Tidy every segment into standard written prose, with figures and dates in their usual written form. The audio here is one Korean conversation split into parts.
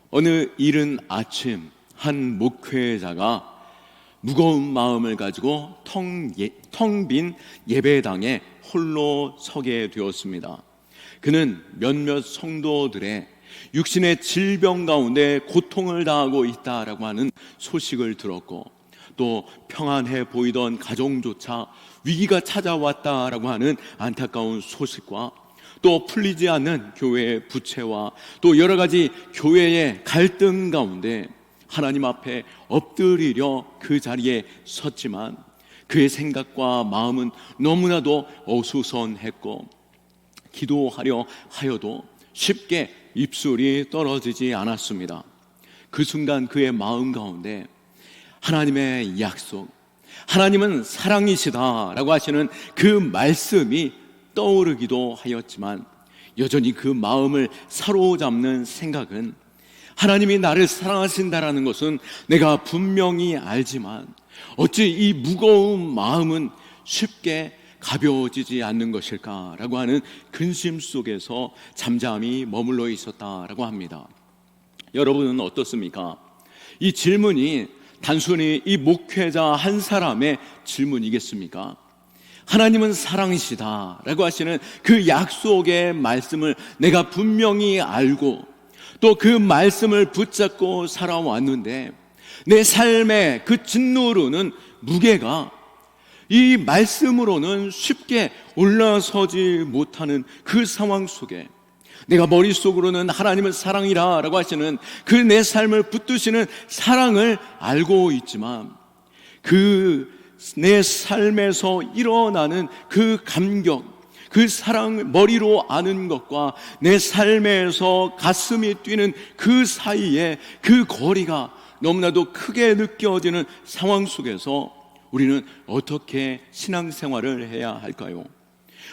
어느 이른 아침 한 목회자가 무거운 마음을 가지고 텅 빈 예배당에 홀로 서게 되었습니다. 그는 몇몇 성도들의 육신의 질병 가운데 고통을 당하고 있다라고 하는 소식을 들었고, 또 평안해 보이던 가정조차 위기가 찾아왔다라고 하는 안타까운 소식과, 또 풀리지 않는 교회의 부채와 또 여러 가지 교회의 갈등 가운데 하나님 앞에 엎드리려 그 자리에 섰지만 그의 생각과 마음은 너무나도 어수선했고, 기도하려 하여도 쉽게 입술이 떨어지지 않았습니다. 그 순간 그의 마음 가운데 하나님의 약속, 하나님은 사랑이시다라고 하시는 그 말씀이 떠오르기도 하였지만, 여전히 그 마음을 사로잡는 생각은 하나님이 나를 사랑하신다라는 것은 내가 분명히 알지만 어찌 이 무거운 마음은 쉽게 가벼워지지 않는 것일까라고 하는 근심 속에서 잠잠히 머물러 있었다라고 합니다. 여러분은 어떻습니까? 이 질문이 단순히 이 목회자 한 사람의 질문이겠습니까? 하나님은 사랑이시다 라고 하시는 그 약속의 말씀을 내가 분명히 알고 또 그 말씀을 붙잡고 살아왔는데, 내 삶의 그 짓누르는 무게가 이 말씀으로는 쉽게 올라서지 못하는 그 상황 속에 내가 머릿속으로는 하나님은 사랑이라 라고 하시는 그 내 삶을 붙드시는 사랑을 알고 있지만, 그 내 삶에서 일어나는 그 감격, 그 사랑, 머리로 아는 것과 내 삶에서 가슴이 뛰는 그 사이에 그 거리가 너무나도 크게 느껴지는 상황 속에서 우리는 어떻게 신앙생활을 해야 할까요?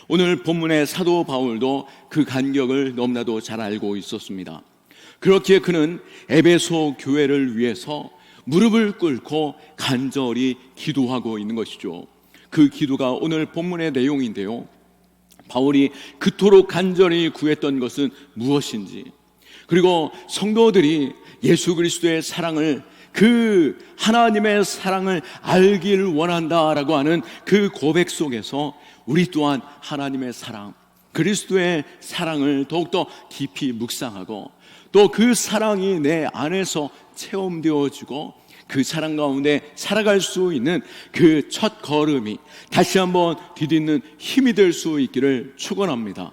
오늘 본문의 사도 바울도 그 간격을 너무나도 잘 알고 있었습니다. 그렇기에 그는 에베소 교회를 위해서 무릎을 꿇고 간절히 기도하고 있는 것이죠. 그 기도가 오늘 본문의 내용인데요, 바울이 그토록 간절히 구했던 것은 무엇인지, 그리고 성도들이 예수 그리스도의 사랑을, 그 하나님의 사랑을 알길 원한다라고 하는 그 고백 속에서 우리 또한 하나님의 사랑, 그리스도의 사랑을 더욱더 깊이 묵상하고 또 그 사랑이 내 안에서 체험되어지고 그 사랑 가운데 살아갈 수 있는 그 첫 걸음이 다시 한번 디딛는 힘이 될 수 있기를 축원합니다.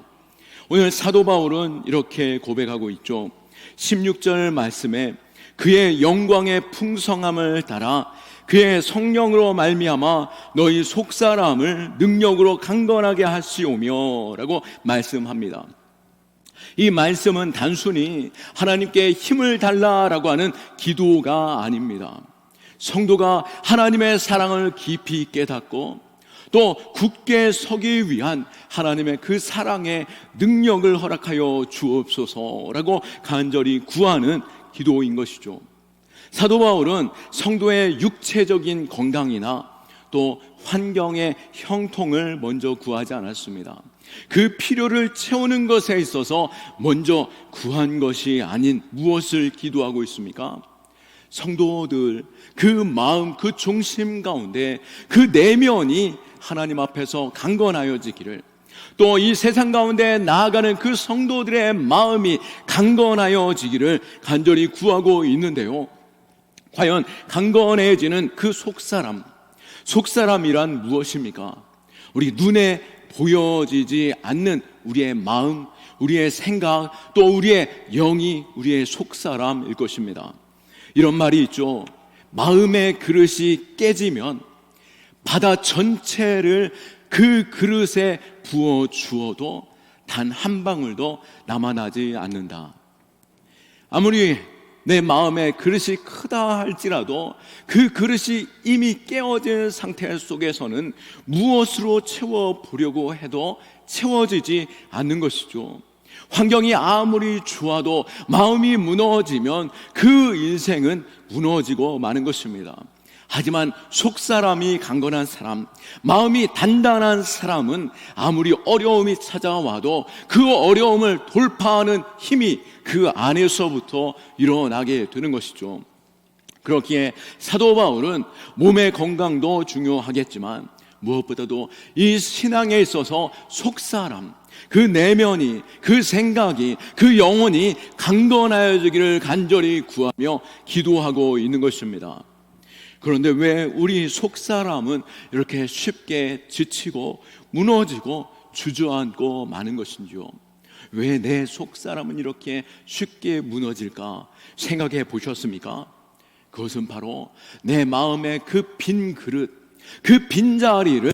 오늘 사도 바울은 이렇게 고백하고 있죠. 16절 말씀에 그의 영광의 풍성함을 따라 그의 성령으로 말미암아 너희 속사람을 능력으로 강건하게 하시오며 라고 말씀합니다. 이 말씀은 단순히 하나님께 힘을 달라라고 하는 기도가 아닙니다. 성도가 하나님의 사랑을 깊이 깨닫고 또 굳게 서기 위한 하나님의 그 사랑의 능력을 허락하여 주옵소서라고 간절히 구하는 기도인 것이죠. 사도 바울은 성도의 육체적인 건강이나 또 환경의 형통을 먼저 구하지 않았습니다. 그 필요를 채우는 것에 있어서 먼저 구한 것이 아닌 무엇을 기도하고 있습니까? 성도들 그 마음, 그 중심 가운데 그 내면이 하나님 앞에서 강건하여지기를, 또 이 세상 가운데 나아가는 그 성도들의 마음이 강건하여지기를 간절히 구하고 있는데요, 과연 강건해지는 그 속사람이란 무엇입니까? 우리 눈에 보여지지 않는 우리의 마음, 우리의 생각, 또 우리의 영이 우리의 속사람일 것입니다. 이런 말이 있죠. 마음의 그릇이 깨지면 바다 전체를 그 그릇에 부어 주어도 단 한 방울도 남아나지 않는다. 아무리 내 마음의 그릇이 크다 할지라도 그 그릇이 이미 깨어진 상태 속에서는 무엇으로 채워보려고 해도 채워지지 않는 것이죠. 환경이 아무리 좋아도 마음이 무너지면 그 인생은 무너지고 마는 것입니다. 하지만 속사람이 강건한 사람, 마음이 단단한 사람은 아무리 어려움이 찾아와도 그 어려움을 돌파하는 힘이 그 안에서부터 일어나게 되는 것이죠. 그렇기에 사도 바울은 몸의 건강도 중요하겠지만 무엇보다도 이 신앙에 있어서 속사람, 그 내면이, 그 생각이, 그 영혼이 강건하여지기를 간절히 구하며 기도하고 있는 것입니다. 그런데 왜 우리 속사람은 이렇게 쉽게 지치고 무너지고 주저앉고 마는 것인지요? 왜 내 속사람은 이렇게 쉽게 무너질까 생각해 보셨습니까? 그것은 바로 내 마음의 그 빈 그릇, 그 빈자리를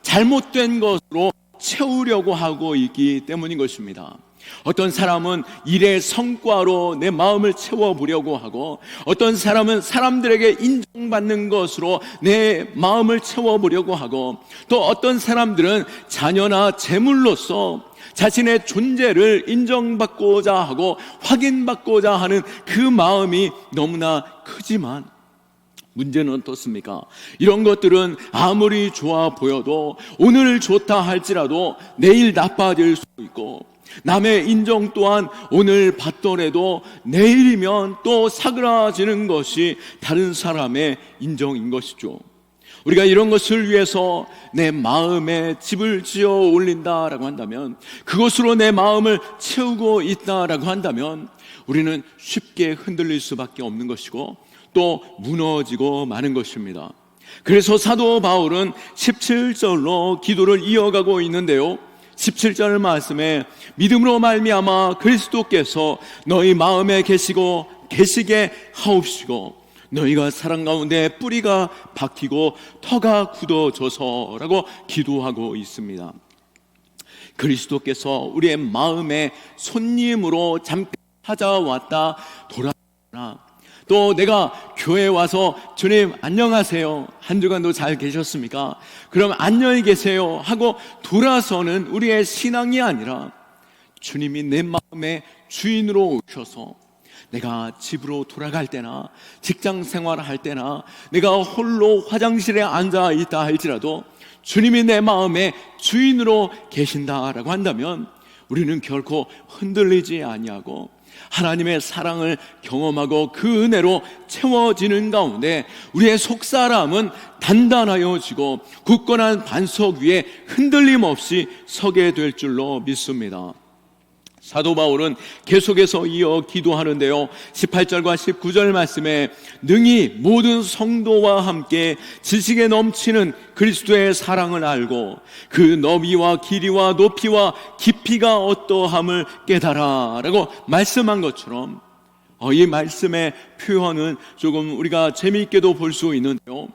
잘못된 것으로 채우려고 하고 있기 때문인 것입니다. 어떤 사람은 일의 성과로 내 마음을 채워보려고 하고, 어떤 사람은 사람들에게 인정받는 것으로 내 마음을 채워보려고 하고, 또 어떤 사람들은 자녀나 재물로서 자신의 존재를 인정받고자 하고 확인받고자 하는 그 마음이 너무나 크지만, 문제는 어떻습니까? 이런 것들은 아무리 좋아 보여도 오늘 좋다 할지라도 내일 나빠질 수 있고, 남의 인정 또한 오늘 받더라도 내일이면 또 사그라지는 것이 다른 사람의 인정인 것이죠. 우리가 이런 것을 위해서 내 마음에 집을 지어 올린다라고 한다면, 그것으로 내 마음을 채우고 있다라고 한다면 우리는 쉽게 흔들릴 수밖에 없는 것이고 또 무너지고 마는 것입니다. 그래서 사도 바울은 17절로 기도를 이어가고 있는데요, 17절 말씀에 믿음으로 말미암아 그리스도께서 너희 마음에 계시게 하옵시고 너희가 사랑 가운데 뿌리가 박히고 터가 굳어져서라고 기도하고 있습니다. 그리스도께서 우리의 마음에 손님으로 잠깐 찾아왔다 돌아가나, 또 내가 교회에 와서 주님 안녕하세요, 한 주간도 잘 계셨습니까? 그럼 안녕히 계세요 하고 돌아서는 우리의 신앙이 아니라, 주님이 내 마음의 주인으로 오셔서 내가 집으로 돌아갈 때나 직장 생활할 때나 내가 홀로 화장실에 앉아 있다 할지라도 주님이 내 마음의 주인으로 계신다라고 한다면 우리는 결코 흔들리지 아니하고 하나님의 사랑을 경험하고 그 은혜로 채워지는 가운데 우리의 속사람은 단단하여지고 굳건한 반석 위에 흔들림 없이 서게 될 줄로 믿습니다. 사도 바울은 계속해서 이어 기도하는데요, 18절과 19절 말씀에 능히 모든 성도와 함께 지식에 넘치는 그리스도의 사랑을 알고 그 너비와 길이와 높이와 깊이가 어떠함을 깨달아 라고 말씀한 것처럼, 이 말씀의 표현은 조금 우리가 재미있게도 볼 수 있는데요,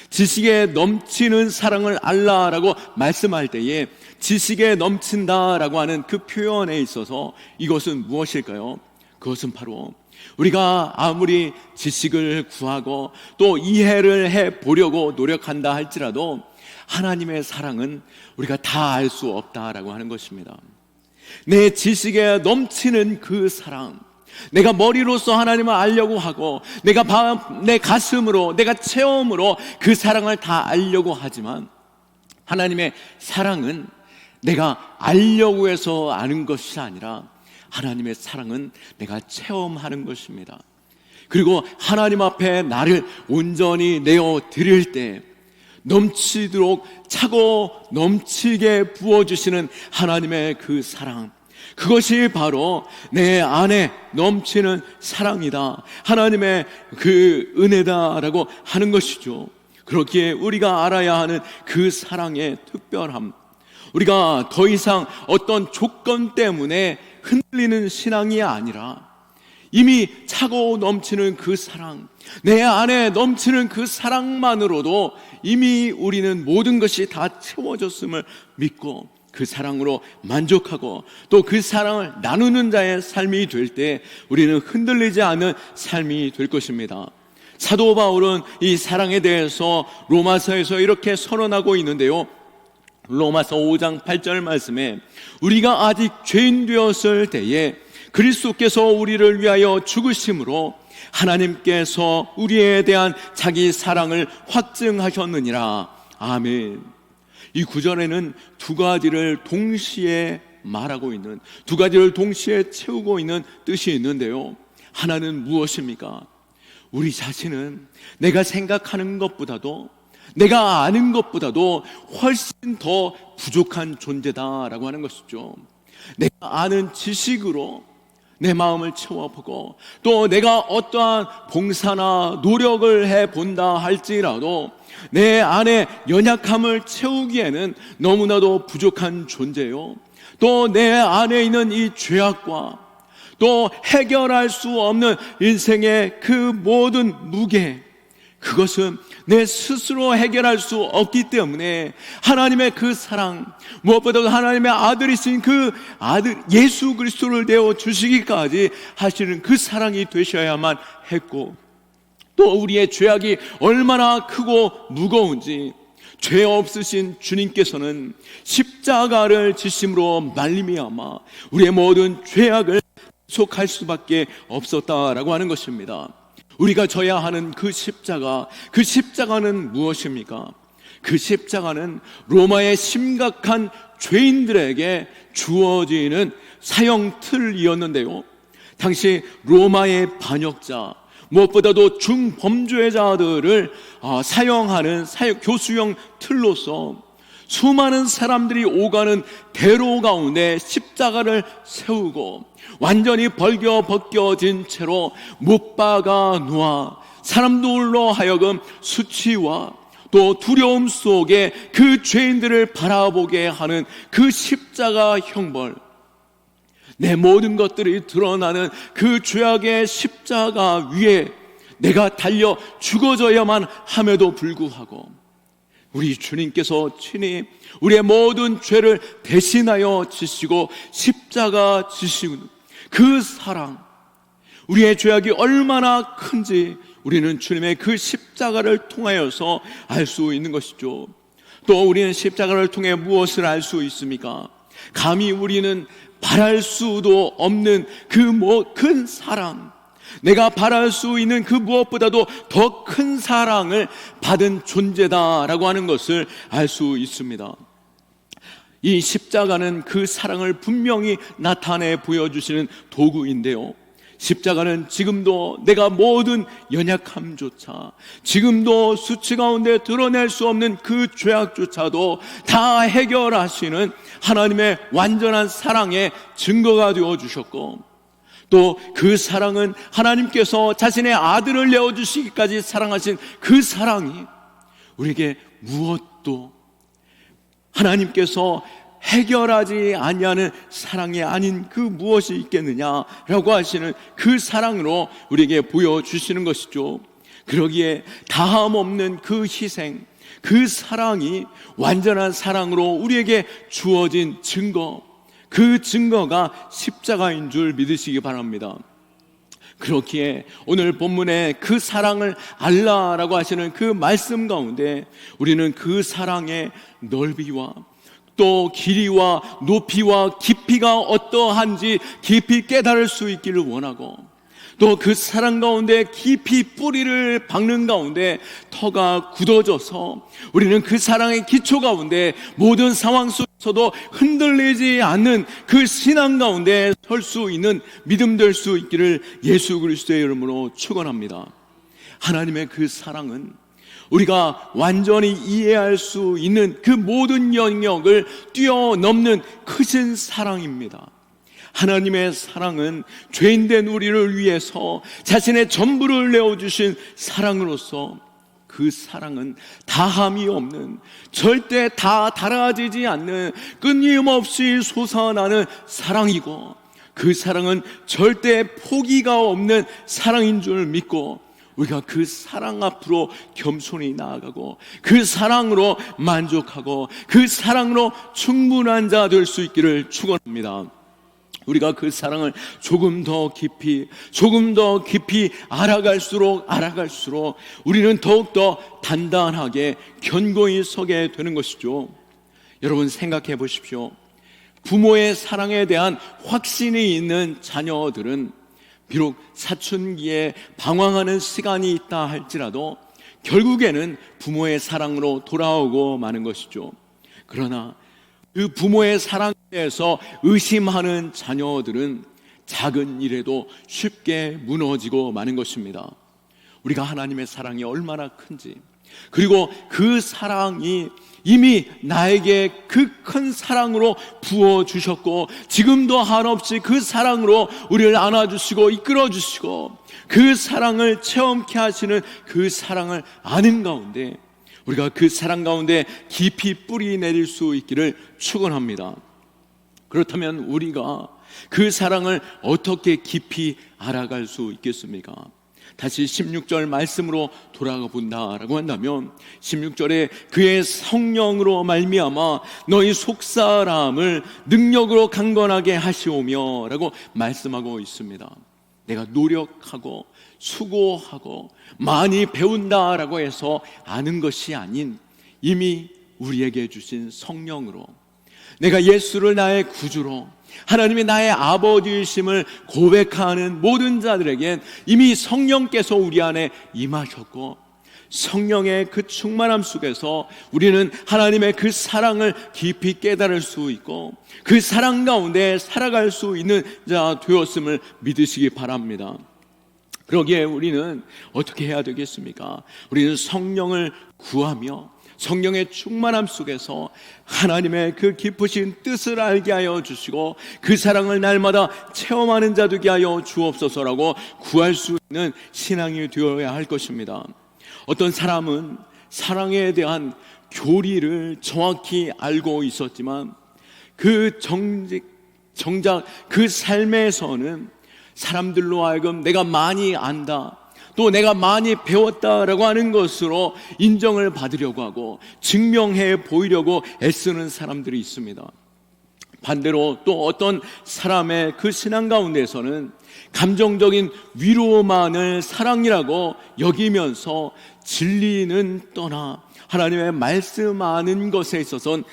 지식에 넘치는 사랑을 알라라고 말씀할 때에 지식에 넘친다라고 하는 그 표현에 있어서 이것은 무엇일까요? 그것은 바로 우리가 아무리 지식을 구하고 또 이해를 해보려고 노력한다 할지라도 하나님의 사랑은 우리가 다 알 수 없다라고 하는 것입니다. 내 지식에 넘치는 그 사랑, 내가 머리로서 하나님을 알려고 하고 내 가슴으로, 내가 체험으로 그 사랑을 다 알려고 하지만 하나님의 사랑은 내가 알려고 해서 아는 것이 아니라 하나님의 사랑은 내가 체험하는 것입니다. 그리고 하나님 앞에 나를 온전히 내어 드릴 때 넘치도록 차고 넘치게 부어주시는 하나님의 그 사랑, 그것이 바로 내 안에 넘치는 사랑이다, 하나님의 그 은혜다라고 하는 것이죠. 그렇기에 우리가 알아야 하는 그 사랑의 특별함, 우리가 더 이상 어떤 조건 때문에 흔들리는 신앙이 아니라 이미 차고 넘치는 그 사랑, 내 안에 넘치는 그 사랑만으로도 이미 우리는 모든 것이 다 채워졌음을 믿고 그 사랑으로 만족하고 또 그 사랑을 나누는 자의 삶이 될 때 우리는 흔들리지 않는 삶이 될 것입니다. 사도 바울은 이 사랑에 대해서 로마서에서 이렇게 선언하고 있는데요, 로마서 5장 8절 말씀에 우리가 아직 죄인 되었을 때에 그리스도께서 우리를 위하여 죽으심으로 하나님께서 우리에 대한 자기 사랑을 확증하셨느니라. 아멘. 이 구절에는 두 가지를 동시에 말하고 있는, 두 가지를 동시에 채우고 있는 뜻이 있는데요. 하나는 무엇입니까? 우리 자신은 내가 생각하는 것보다도, 내가 아는 것보다도 훨씬 더 부족한 존재다라고 하는 것이죠. 내가 아는 지식으로 내 마음을 채워보고, 또 내가 어떠한 봉사나 노력을 해본다 할지라도 내 안에 연약함을 채우기에는 너무나도 부족한 존재요. 또 내 안에 있는 이 죄악과 또 해결할 수 없는 인생의 그 모든 무게, 그것은 내 스스로 해결할 수 없기 때문에 하나님의 그 사랑, 무엇보다도 하나님의 아들이신 그 아들 예수 그리스도를 내어 주시기까지 하시는 그 사랑이 되셔야만 했고, 또 우리의 죄악이 얼마나 크고 무거운지 죄 없으신 주님께서는 십자가를 지심으로 말미암아 우리의 모든 죄악을 속할 수밖에 없었다라고 하는 것입니다. 우리가 져야 하는 그 십자가, 그 십자가는 무엇입니까? 그 십자가는 로마의 심각한 죄인들에게 주어지는 사형 틀이었는데요, 당시 로마의 반역자, 무엇보다도 중범죄자들을 사형하는 교수형 틀로서 수많은 사람들이 오가는 대로 가운데 십자가를 세우고 완전히 벗겨진 채로 못 박아 놓아 사람들로 하여금 수치와 또 두려움 속에 그 죄인들을 바라보게 하는 그 십자가 형벌, 내 모든 것들이 드러나는 그 죄악의 십자가 위에 내가 달려 죽어져야만 함에도 불구하고 우리 주님께서 친히 우리의 모든 죄를 대신하여 지시고 십자가 지시는 그 사랑, 우리의 죄악이 얼마나 큰지 우리는 주님의 그 십자가를 통하여서 알 수 있는 것이죠. 또 우리는 십자가를 통해 무엇을 알 수 있습니까? 감히 우리는 바랄 수도 없는 그 큰 사랑, 내가 바랄 수 있는 그 무엇보다도 더 큰 사랑을 받은 존재다라고 하는 것을 알 수 있습니다. 이 십자가는 그 사랑을 분명히 나타내 보여주시는 도구인데요, 십자가는 지금도 내가 모든 연약함조차, 지금도 수치 가운데 드러낼 수 없는 그 죄악조차도 다 해결하시는 하나님의 완전한 사랑의 증거가 되어주셨고, 또 그 사랑은 하나님께서 자신의 아들을 내어주시기까지 사랑하신 그 사랑이 우리에게 무엇도 하나님께서 해결하지 아니하는 사랑이 아닌 그 무엇이 있겠느냐라고 하시는 그 사랑으로 우리에게 보여주시는 것이죠. 그러기에 다함 없는 그 희생, 그 사랑이 완전한 사랑으로 우리에게 주어진 증거, 그 증거가 십자가인 줄 믿으시기 바랍니다. 그렇기에 오늘 본문에 그 사랑을 알라라고 하시는 그 말씀 가운데 우리는 그 사랑의 넓이와 또 길이와 높이와 깊이가 어떠한지 깊이 깨달을 수 있기를 원하고, 또 그 사랑 가운데 깊이 뿌리를 박는 가운데 터가 굳어져서 우리는 그 사랑의 기초 가운데 모든 상황 속에서도 흔들리지 않는 그 신앙 가운데 설 수 있는 믿음 될 수 있기를 예수 그리스도의 이름으로 축원합니다. 하나님의 그 사랑은 우리가 완전히 이해할 수 있는 그 모든 영역을 뛰어넘는 크신 사랑입니다. 하나님의 사랑은 죄인된 우리를 위해서 자신의 전부를 내어주신 사랑으로서, 그 사랑은 다함이 없는, 절대 다 달아지지 않는 끊임없이 솟아나는 사랑이고, 그 사랑은 절대 포기가 없는 사랑인 줄 믿고 우리가 그 사랑 앞으로 겸손히 나아가고 그 사랑으로 만족하고 그 사랑으로 충분한 자 될 수 있기를 축원합니다. 우리가 그 사랑을 조금 더 깊이 알아갈수록 우리는 더욱더 단단하게 견고히 서게 되는 것이죠. 여러분 생각해 보십시오. 부모의 사랑에 대한 확신이 있는 자녀들은 비록 사춘기에 방황하는 시간이 있다 할지라도 결국에는 부모의 사랑으로 돌아오고 마는 것이죠. 그러나 그 부모의 사랑에 대해서 의심하는 자녀들은 작은 일에도 쉽게 무너지고 마는 것입니다. 우리가 하나님의 사랑이 얼마나 큰지, 그리고 그 사랑이 이미 나에게 그 큰 사랑으로 부어주셨고 지금도 한없이 그 사랑으로 우리를 안아주시고 이끌어주시고 그 사랑을 체험케 하시는 그 사랑을 아는 가운데 우리가 그 사랑 가운데 깊이 뿌리 내릴 수 있기를 축원합니다. 그렇다면 우리가 그 사랑을 어떻게 깊이 알아갈 수 있겠습니까? 다시 16절 말씀으로 돌아가 본다라고 한다면 16절에 그의 성령으로 말미암아 너희 속사람을 능력으로 강건하게 하시오며 라고 말씀하고 있습니다. 내가 노력하고 수고하고 많이 배운다라고 해서 아는 것이 아닌 이미 우리에게 주신 성령으로, 내가 예수를 나의 구주로 하나님이 나의 아버지이심을 고백하는 모든 자들에겐 이미 성령께서 우리 안에 임하셨고 성령의 그 충만함 속에서 우리는 하나님의 그 사랑을 깊이 깨달을 수 있고 그 사랑 가운데 살아갈 수 있는 자 되었음을 믿으시기 바랍니다. 그러기에 우리는 어떻게 해야 되겠습니까? 우리는 성령을 구하며 성령의 충만함 속에서 하나님의 그 깊으신 뜻을 알게 하여 주시고 그 사랑을 날마다 체험하는 자 되게 하여 주옵소서라고 구할 수 있는 신앙이 되어야 할 것입니다. 어떤 사람은 사랑에 대한 교리를 정확히 알고 있었지만 정작 그 삶에서는 사람들로 하여금 내가 많이 안다, 또 내가 많이 배웠다라고 하는 것으로 인정을 받으려고 하고 증명해 보이려고 애쓰는 사람들이 있습니다. 반대로 또 어떤 사람의 그 신앙 가운데서는 감정적인 위로만을 사랑이라고 여기면서 진리는 떠나 하나님의 말씀하는 것에 있어서는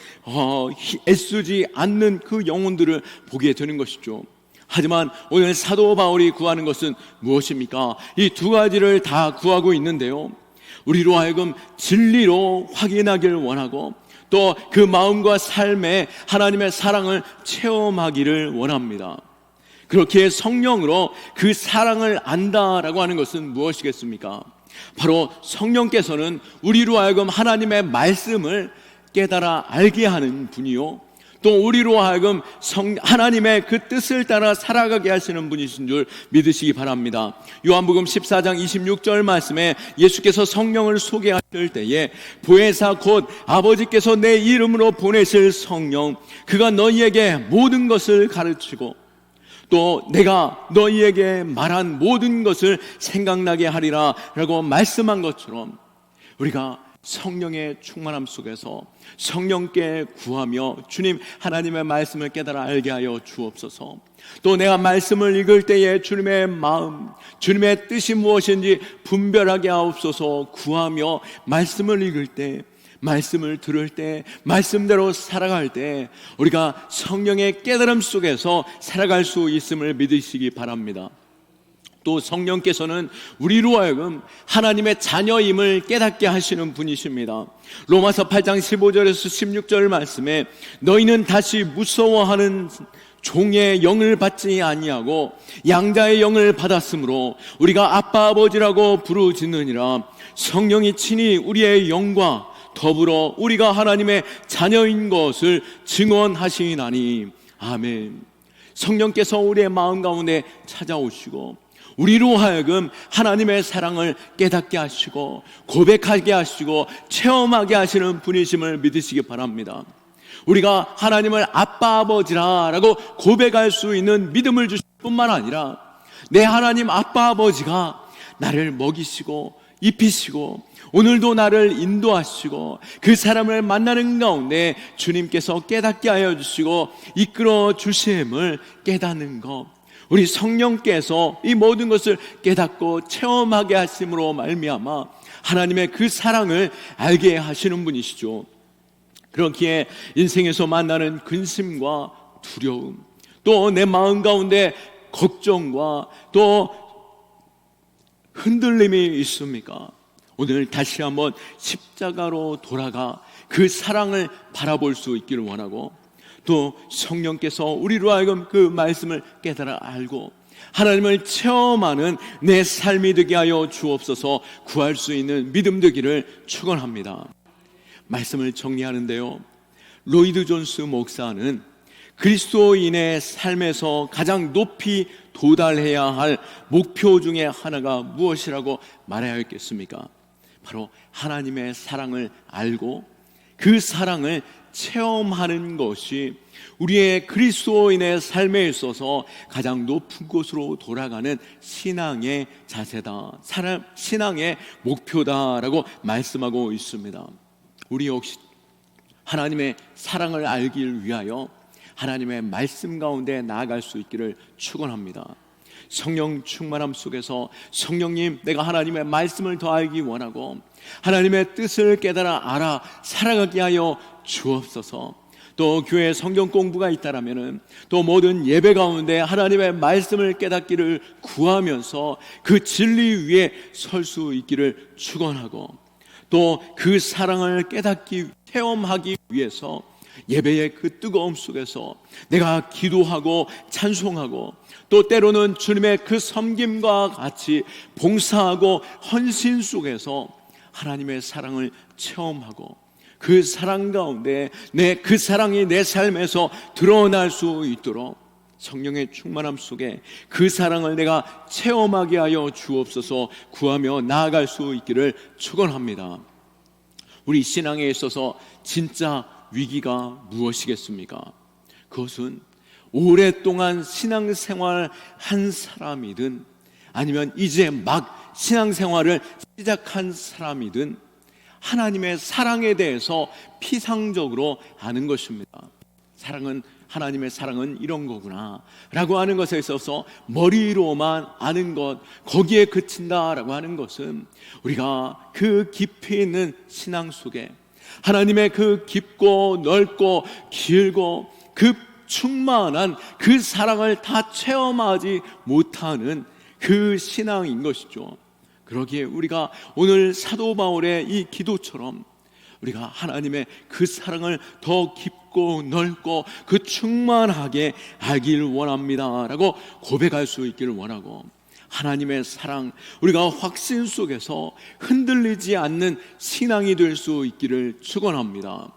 애쓰지 않는 그 영혼들을 보게 되는 것이죠. 하지만 오늘 사도 바울이 구하는 것은 무엇입니까? 이 두 가지를 다 구하고 있는데요, 우리로 하여금 진리로 확인하기를 원하고 또 그 마음과 삶에 하나님의 사랑을 체험하기를 원합니다. 그렇게 성령으로 그 사랑을 안다라고 하는 것은 무엇이겠습니까? 바로 성령께서는 우리로 하여금 하나님의 말씀을 깨달아 알게 하는 분이요, 또 우리로 하여금 하나님의 그 뜻을 따라 살아가게 하시는 분이신 줄 믿으시기 바랍니다. 요한복음 14장 26절 말씀에 예수께서 성령을 소개하실 때에 보혜사 곧 아버지께서 내 이름으로 보내실 성령, 그가 너희에게 모든 것을 가르치고 또 내가 너희에게 말한 모든 것을 생각나게 하리라 라고 말씀한 것처럼 우리가 성령의 충만함 속에서 성령께 구하며 주님 하나님의 말씀을 깨달아 알게 하여 주옵소서. 또 내가 말씀을 읽을 때에 주님의 마음, 주님의 뜻이 무엇인지 분별하게 하옵소서 구하며 말씀을 읽을 때, 말씀을 들을 때, 말씀대로 살아갈 때 우리가 성령의 깨달음 속에서 살아갈 수 있음을 믿으시기 바랍니다. 또 성령께서는 우리로 하여금 하나님의 자녀임을 깨닫게 하시는 분이십니다. 로마서 8장 15절에서 16절 말씀에 너희는 다시 무서워하는 종의 영을 받지 아니하고 양자의 영을 받았으므로 우리가 아빠 아버지라고 부르짖느니라. 성령이 친히 우리의 영과 더불어 우리가 하나님의 자녀인 것을 증언하시나니. 아멘. 성령께서 우리의 마음 가운데 찾아오시고 우리로 하여금 하나님의 사랑을 깨닫게 하시고 고백하게 하시고 체험하게 하시는 분이심을 믿으시기 바랍니다. 우리가 하나님을 아빠 아버지라고 고백할 수 있는 믿음을 주실 뿐만 아니라 내 하나님 아빠 아버지가 나를 먹이시고 입히시고 오늘도 나를 인도하시고 그 사람을 만나는 가운데 주님께서 깨닫게 하여 주시고 이끌어 주심을 깨닫는 것, 우리 성령께서 이 모든 것을 깨닫고 체험하게 하심으로 말미암아 하나님의 그 사랑을 알게 하시는 분이시죠. 그렇기에 인생에서 만나는 근심과 두려움, 또 내 마음 가운데 걱정과 또 흔들림이 있습니까? 오늘 다시 한번 십자가로 돌아가 그 사랑을 바라볼 수 있기를 원하고, 또 성령께서 우리로 하여금 그 말씀을 깨달아 알고 하나님을 체험하는 내 삶이 되게 하여 주옵소서. 구할 수 있는 믿음 되기를 축원합니다. 말씀을 정리하는데요, 로이드 존스 목사는 그리스도인의 삶에서 가장 높이 도달해야 할 목표 중에 하나가 무엇이라고 말해야 했겠습니까? 바로 하나님의 사랑을 알고 그 사랑을 체험하는 것이 우리의 그리스도인의 삶에 있어서 가장 높은 곳으로 돌아가는 신앙의 자세다, 신앙의 목표다라고 말씀하고 있습니다. 우리 역시 하나님의 사랑을 알기 위하여 하나님의 말씀 가운데 나아갈 수 있기를 축원합니다. 성령 충만함 속에서 성령님, 내가 하나님의 말씀을 더 알기 원하고 하나님의 뜻을 깨달아 알아 살아가게 하여 주옵소서. 또 교회 성경 공부가 있다라면은 또 모든 예배 가운데 하나님의 말씀을 깨닫기를 구하면서 그 진리 위에 설 수 있기를 축원하고, 또 그 사랑을 깨닫기 체험하기 위해서 예배의 그 뜨거움 속에서 내가 기도하고 찬송하고, 또 때로는 주님의 그 섬김과 같이 봉사하고 헌신 속에서 하나님의 사랑을 체험하고 그 사랑 가운데 그 사랑이 내 삶에서 드러날 수 있도록 성령의 충만함 속에 그 사랑을 내가 체험하게 하여 주옵소서. 구하며 나아갈 수 있기를 축원합니다. 우리 신앙에 있어서 진짜 위기가 무엇이겠습니까? 그것은 오랫동안 신앙생활 한 사람이든 아니면 이제 막 신앙생활을 시작한 사람이든 하나님의 사랑에 대해서 피상적으로 아는 것입니다. 하나님의 사랑은 이런 거구나 라고 하는 것에 있어서 머리로만 아는 것, 거기에 그친다라고 하는 것은 우리가 그 깊이 있는 신앙 속에 하나님의 그 깊고 넓고 길고 그 충만한 그 사랑을 다 체험하지 못하는 그 신앙인 것이죠. 그러기에 우리가 오늘 사도 바울의 이 기도처럼 우리가 하나님의 그 사랑을 더 깊고 넓고 그 충만하게 알길 원합니다 라고 고백할 수 있기를 원하고, 하나님의 사랑, 우리가 확신 속에서 흔들리지 않는 신앙이 될 수 있기를 축원합니다.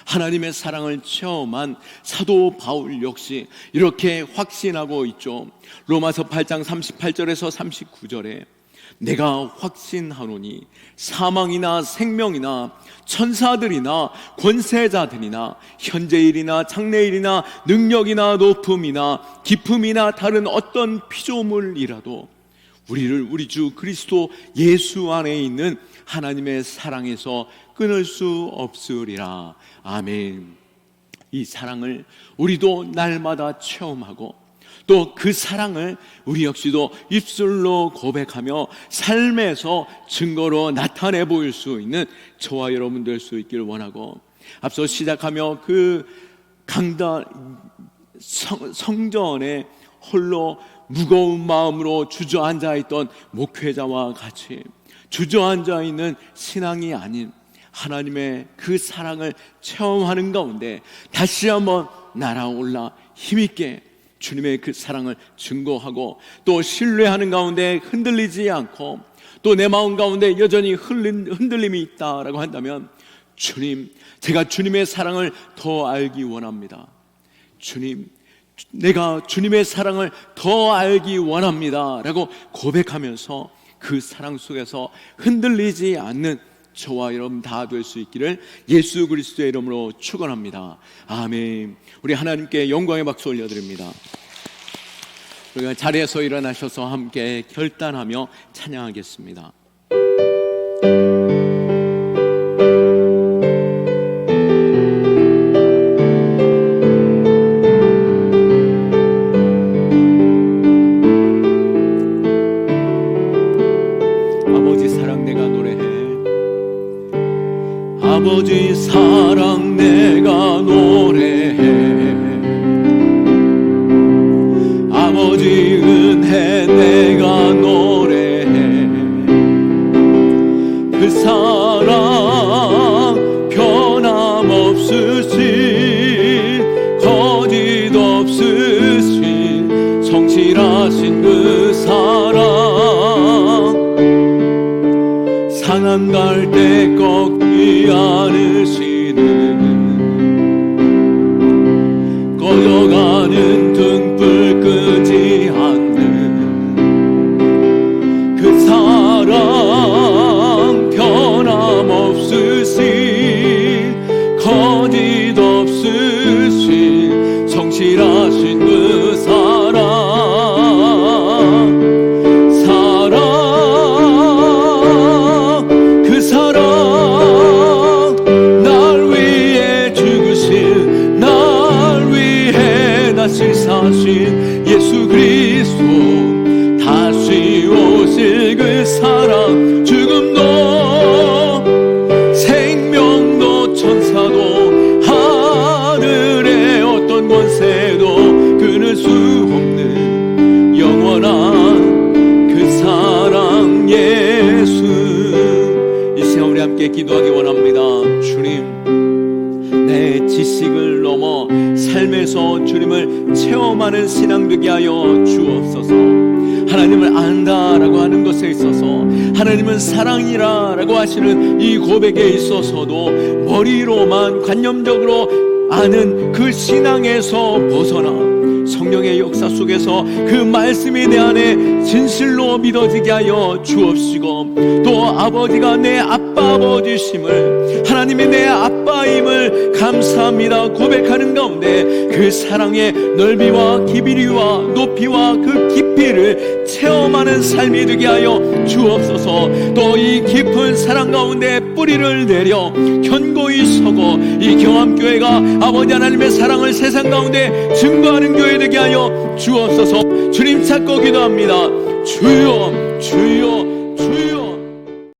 하나님의 사랑을 체험한 사도 바울 역시 이렇게 확신하고 있죠. 로마서 8장 38절에서 39절에 내가 확신하노니 사망이나 생명이나 천사들이나 권세자들이나 현재일이나 장래일이나 능력이나 높음이나 깊음이나 다른 어떤 피조물이라도 우리를 우리 주 그리스도 예수 안에 있는 하나님의 사랑에서 끊을 수 없으리라. 아멘. 이 사랑을 우리도 날마다 체험하고 또 그 사랑을 우리 역시도 입술로 고백하며 삶에서 증거로 나타내 보일 수 있는 저와 여러분 될 수 있기를 원하고, 앞서 시작하며 그 강단 성전에 홀로 무거운 마음으로 주저앉아 있던 목회자와 같이 주저앉아 있는 신앙이 아닌 하나님의 그 사랑을 체험하는 가운데 다시 한번 날아올라 힘있게 주님의 그 사랑을 증거하고, 또 신뢰하는 가운데 흔들리지 않고 또 내 마음 가운데 여전히 흔들림이 있다라고 한다면, 주님, 제가 주님의 사랑을 더 알기 원합니다. 주님, 내가 주님의 사랑을 더 알기 원합니다 라고 고백하면서 그 사랑 속에서 흔들리지 않는 저와 여러분 다 될 수 있기를 예수 그리스도의 이름으로 축원합니다. 아멘. 우리 하나님께 영광의 박수 올려드립니다. 우리가 자리에서 일어나셔서 함께 결단하며 찬양하겠습니다. 아버지 사랑 내가 노래해. 아버지 사랑 내가 노래해. 상한 갈 때 꺾지 않으시는 꺼져가는 등불 끄지 않는 그 사랑 변함없으신 거짓 없으신 성실하신 그 사랑 그 사랑 날 위해 죽으신 날 위해 다시 사신 예수 그리스도 다시 오실 그 사랑 죽음도 생명도 천사도 하늘의 어떤 권세도 끊을 수 없는 영원한 그 사랑 예수. 이 시간 우리 함께 기도하기 원합니다. 주님, 내 지식을 넘어 삶에서 주님을 체험하는 신앙 되게 하여 주옵소서. 하나님을 안다라고 하는 것에 있어서, 하나님은 사랑이라라고 하시는 이 고백에 있어서도 머리로만 관념적으로 아는 그 신앙에서 벗어나 성령의 역사 속에서 그 말씀이 내 안에 진실로 믿어지게 하여 주옵시고, 또 아버지가 내 아빠 아버지심을, 하나님이 내 아빠임을 감사합니다 고백하는 가운데 그 사랑의 넓이와 깊이와 높이와 그 깊이를 체험하는 삶이 되게 하여 주옵소서. 또 이 깊은 사랑 가운데 뿌리를 내려 견고히 서고 이 경암교회가 아버지 하나님의 사랑을 세상 가운데 증거하는 교회 되게 하여 주옵소서. 주님 찾고 기도합니다. 주여 주여